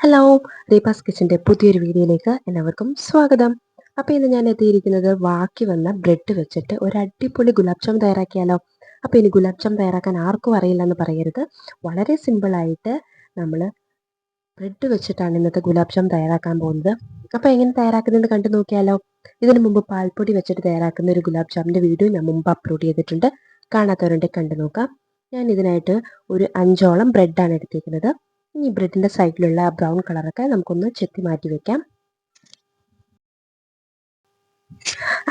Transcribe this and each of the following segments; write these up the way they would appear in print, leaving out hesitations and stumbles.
Hello, റീപാസ് കിച്ചൻ്റെ പുതിയൊരു വീഡിയോയിലേക്ക് എല്ലാവർക്കും സ്വാഗതം. അപ്പോൾ ഇന്ന് ഞാൻ എത്തിയിരിക്കുന്നത് ബാക്കി വന്ന ബ്രെഡ് വെച്ചിട്ട് ഒരു അടിപൊളി ഗുലാബ് ജാം തയ്യാറാക്കിയാലോ. അപ്പോൾ ഇനി ഗുലാബ് ജാം തയ്യാറാക്കാൻ ആർക്കും അറിയില്ല എന്ന് പറയരുത്. വളരെ സിമ്പിളായിട്ട് നമ്മൾ ബ്രെഡ് വെച്ചിട്ടാണ് ഇന്നത്തെ ഗുലാബ് ജാം തയ്യാറാക്കാൻ പോകുന്നത്. അപ്പോൾ എങ്ങനെ തയ്യാറാക്കുന്നത് കണ്ടു നോക്കിയാലോ. ഇതിനു മുമ്പ് പാൽപ്പൊടി വെച്ചിട്ട് തയ്യാറാക്കുന്ന ഒരു ഗുലാബ് ജാമിൻ്റെ വീഡിയോ ഞാൻ മുമ്പ് അപ്ലോഡ് ചെയ്തിട്ടുണ്ട്. കാണാത്തവരുണ്ടെങ്കിൽ കണ്ടു നോക്കാം. ഞാൻ ഇതിനായിട്ട് ഒരു 5ഓളം ബ്രെഡാണ് എടുത്തിരിക്കുന്നത്. ഈ ബ്രെഡിൻ്റെ സൈഡിലുള്ള ബ്രൗൺ കളറൊക്കെ നമുക്കൊന്ന് ചെത്തി മാറ്റി വെക്കാം.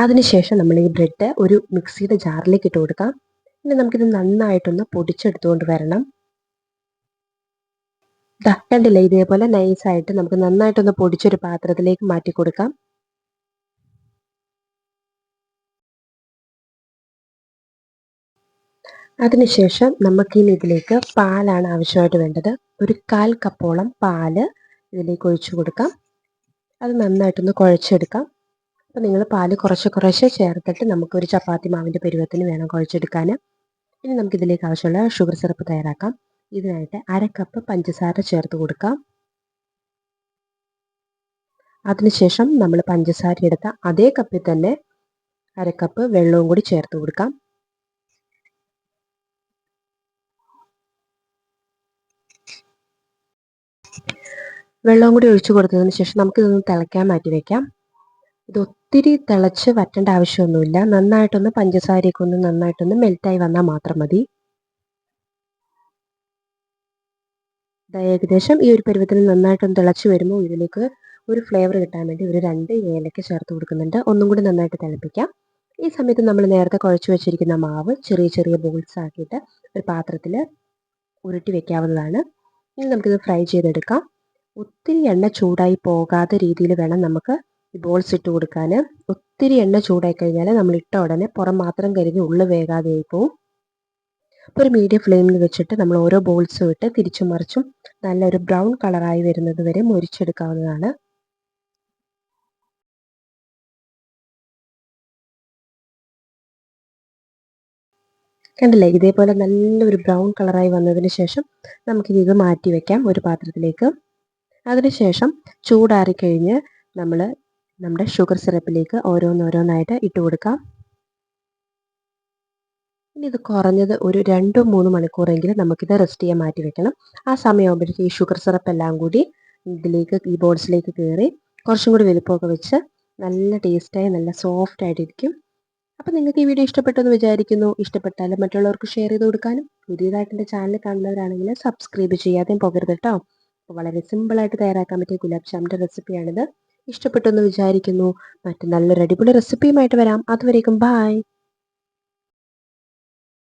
അതിനുശേഷം നമ്മൾ ഈ ബ്രെഡ് ഒരു മിക്സിയുടെ ജാറിലേക്ക് ഇട്ട് കൊടുക്കാം. പിന്നെ നമുക്കിത് നന്നായിട്ടൊന്ന് പൊടിച്ചെടുത്തുകൊണ്ട് വരണം. കണ്ടില്ലേ, ഇതേപോലെ നൈസായിട്ട് നമുക്ക് നന്നായിട്ടൊന്ന് പൊടിച്ചൊരു പാത്രത്തിലേക്ക് മാറ്റി കൊടുക്കാം. അതിനുശേഷം നമുക്കിനി ഇതിലേക്ക് പാലാണ് ആവശ്യമായിട്ട് വേണ്ടത്. ഒരു 1/4 കപ്പോളം പാല് ഇതിലേക്ക് ഒഴിച്ചു കൊടുക്കാം. അത് നന്നായിട്ടൊന്ന് കുഴച്ചെടുക്കാം. അപ്പോൾ നിങ്ങൾ പാല് കുറച്ച് ചേർത്തിട്ട് നമുക്കൊരു ചപ്പാത്തി മാവിൻ്റെ പരുവത്തിന് വേണം കുഴച്ചെടുക്കാൻ. ഇനി നമുക്കിതിലേക്ക് ആവശ്യമുള്ള ഷുഗർ സിറപ്പ് തയ്യാറാക്കാം. ഇതിനായിട്ട് 1/2 കപ്പ് പഞ്ചസാര ചേർത്ത് കൊടുക്കാം. അതിനുശേഷം നമ്മൾ പഞ്ചസാര എടുത്ത അതേ കപ്പിൽ തന്നെ 1/2 കപ്പ് വെള്ളവും കൂടി ചേർത്ത് കൊടുക്കാം. വെള്ളവും കൂടി ഒഴിച്ചു കൊടുത്തതിന് ശേഷം നമുക്കിതൊന്ന് തിളയ്ക്കാൻ മാറ്റി വയ്ക്കാം. ഇത് ഒത്തിരി തിളച്ച് വറ്റേണ്ട ആവശ്യമൊന്നുമില്ല. നന്നായിട്ടൊന്ന് പഞ്ചസാരയൊക്കെ ഒന്ന് നന്നായിട്ടൊന്ന് മെൽറ്റായി വന്നാൽ മാത്രം മതി. ഏകദേശം ഈ ഒരു പരുവത്തിന് നന്നായിട്ടൊന്ന് തിളച്ച് വരുമ്പോൾ ഇതിലേക്ക് ഒരു ഫ്ലേവർ കിട്ടാൻ വേണ്ടി ഒരു 2 ഏലക്ക ചേർത്ത് കൊടുക്കുന്നുണ്ട്. ഒന്നും കൂടി നന്നായിട്ട് തിളപ്പിക്കാം. ഈ സമയത്ത് നമ്മൾ നേരത്തെ കുഴച്ച് വെച്ചിരിക്കുന്ന മാവ് ചെറിയ ചെറിയ ബോൾസ് ആക്കിയിട്ട് ഒരു പാത്രത്തിൽ ഉരുട്ടി വെക്കാവുന്നതാണ്. ഇനി നമുക്കിത് ഫ്രൈ ചെയ്തെടുക്കാം. ഒത്തിരി എണ്ണ ചൂടായി പോകാത്ത രീതിയിൽ വേണം നമുക്ക് ഈ ബോൾസ് ഇട്ട് കൊടുക്കാൻ. ഒത്തിരി എണ്ണ ചൂടായി കഴിഞ്ഞാൽ നമ്മൾ ഇട്ട ഉടനെ പുറം മാത്രം കരിഞ്ഞ് ഉള്ളു വേകാതെ ആയി പോവും. അപ്പോൾ ഒരു മീഡിയം ഫ്ലെയിമിൽ വെച്ചിട്ട് നമ്മൾ ഓരോ ബോൾസും ഇട്ട് തിരിച്ചും മറിച്ചും നല്ലൊരു ബ്രൗൺ കളറായി വരുന്നത് വരെ മൊരിച്ചെടുക്കാവുന്നതാണ്. കണ്ടില്ലേ, ഇതേപോലെ നല്ലൊരു ബ്രൗൺ കളറായി വന്നതിന് ശേഷം നമുക്കിത് മാറ്റി വയ്ക്കാം ഒരു പാത്രത്തിലേക്ക്. അതിനുശേഷം ചൂടാറിക്കഴിഞ്ഞ് നമ്മൾ നമ്മുടെ ഷുഗർ സിറപ്പിലേക്ക് ഓരോന്നോരോന്നായിട്ട് ഇട്ട് കൊടുക്കാം. ഇനി ഇത് കുറഞ്ഞത് ഒരു 2-3 മണിക്കൂറെങ്കിലും നമുക്കിത് റെസ്റ്റ് ചെയ്യാൻ മാറ്റി വെക്കണം. ആ സമയമാകുമ്പോഴേക്കും ഈ ഷുഗർ സിറപ്പ് എല്ലാം കൂടി ഇതിലേക്ക് ഈ ബോൾസിലേക്ക് കയറി കുറച്ചും കൂടി വലുപ്പമൊക്കെ വെച്ച് നല്ല ടേസ്റ്റായി നല്ല സോഫ്റ്റ് ആയിട്ടിരിക്കും. അപ്പോൾ നിങ്ങൾക്ക് ഈ വീഡിയോ ഇഷ്ടപ്പെട്ടെന്ന് വിചാരിക്കുന്നു. ഇഷ്ടപ്പെട്ടാൽ മറ്റുള്ളവർക്ക് ഷെയർ ചെയ്ത് കൊടുക്കാനും പുതിയതായിട്ട് എൻ്റെ ചാനൽ കാണുന്നവരാണെങ്കിൽ സബ്സ്ക്രൈബ് ചെയ്യാതെയും പോകരുത് കേട്ടോ. അപ്പോൾ വളരെ സിമ്പിളായിട്ട് തയ്യാറാക്കാൻ പറ്റിയ ഗുലാബ് ജാമിൻ്റെ റെസിപ്പിയാണിത്. ഇഷ്ടപ്പെട്ടെന്ന് വിചാരിക്കുന്നു. മറ്റു നല്ലൊരു അടിപൊളി റെസിപ്പിയുമായിട്ട് വരാം. അതുവരേക്കും ബായ്.